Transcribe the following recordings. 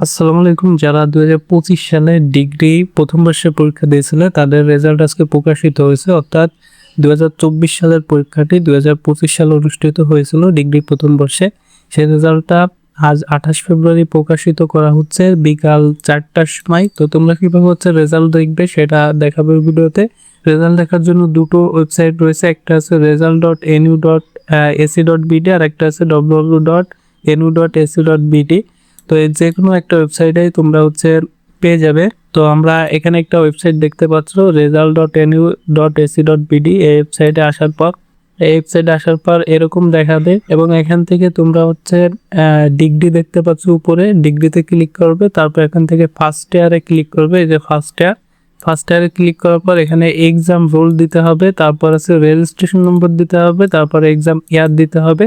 আসসালামু আলাইকুম। যারা 2025 সালে ডিগ্রি প্রথম বর্ষের পরীক্ষা দিয়েছিল তাদের রেজাল্ট আজকে প্রকাশিত হয়েছে। অর্থাৎ 2024 সালের পরীক্ষাটি 2025 সালে অনুষ্ঠিত হয়েছিল ডিগ্রি প্রথম বর্ষে। সেই রেজাল্টটা আজ 28 ফেব্রুয়ারি প্রকাশিত করা হচ্ছে বিকাল 4টার সময়। তো তোমরা কিভাবে রেজাল্ট দেখবে সেটা দেখাবে ভিডিওতে। রেজাল্ট দেখার জন্য দুটো ওয়েবসাইট রয়েছে, একটা আছে result.nu.ac.bd আর একটা আছে www.nu.ac.bd। তো এই যে কোনো একটা ওয়েবসাইটে তোমরা পেয়ে যাবে। তো আমরা এখানে একটা ওয়েবসাইট দেখতে পাচ্ছ result.nu.ac.bd। এই ওয়েবসাইটে আসার পর এরকম দেখাবে এবং এখান থেকে তোমরা ডিগ্রি দেখতে পাচ্ছ উপরে, ডিগ্রিতে ক্লিক করবে। তারপর এখান থেকে ফার্স্ট ইয়ারে ক্লিক করবে। এই যে ফার্স্ট ইয়ারে ক্লিক করার পর এখানে এক্সাম রোল দিতে হবে, তারপর আছে রেজিস্ট্রেশন নম্বর দিতে হবে, তারপর এক্সাম ইয়ার দিতে হবে।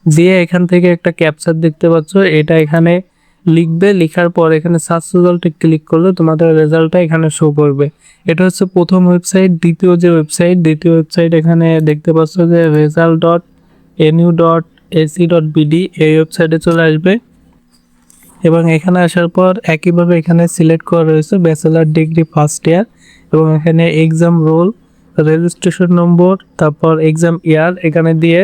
দিয়ে এখান থেকে একটা ক্যাপচার দেখতে পাচ্ছ, এটা এখানে লিখবে। লেখার পর এখানে সার্চ রেজাল্টে ক্লিক করলে তোমাদের রেজাল্টটা এখানে শো করবে। এটা হচ্ছে প্রথম ওয়েবসাইট। দ্বিতীয় ওয়েবসাইট এখানে দেখতে পাচ্ছ যে result.nu.ac.bd, এই ওয়েবসাইটে চলে আসবে এবং এখানে আসার পর একইভাবে এখানে সিলেক্ট করা রয়েছে ব্যাচেলার ডিগ্রি ফার্স্ট ইয়ার এবং এখানে এক্সাম রোল, রেজিস্ট্রেশন নম্বর, তারপর এক্সাম ইয়ার এখানে দিয়ে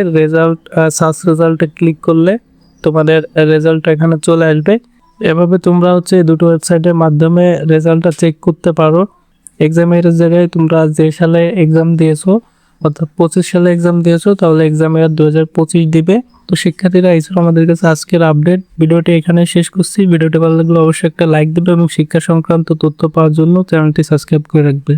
সার্চ রেজাল্টে ক্লিক করলে তোমাদের রেজাল্টটা এখানে চলে আসবে। এভাবে তোমরা দুটো ওয়েবসাইটের মাধ্যমে রেজাল্টটা চেক করতে পারো। এক্সামের জায়গায় তোমরা যে সালে এক্সাম দিয়েছো, অর্থাৎ 25 সালে এক্সাম দিয়েছো, তাহলে এক্সামের 2025 দিবে। তো শিক্ষার্থীরা, এই ছিল আমাদের কাছে আজকের আপডেট। ভিডিওটি এখানে শেষ করছি। ভিডিওটি ভালো লাগলে অবশ্যই একটা লাইক দেবে এবং শিক্ষা সংক্রান্ত তথ্য পাওয়ার জন্য চ্যানেলটি সাবস্ক্রাইব করে রাখবে।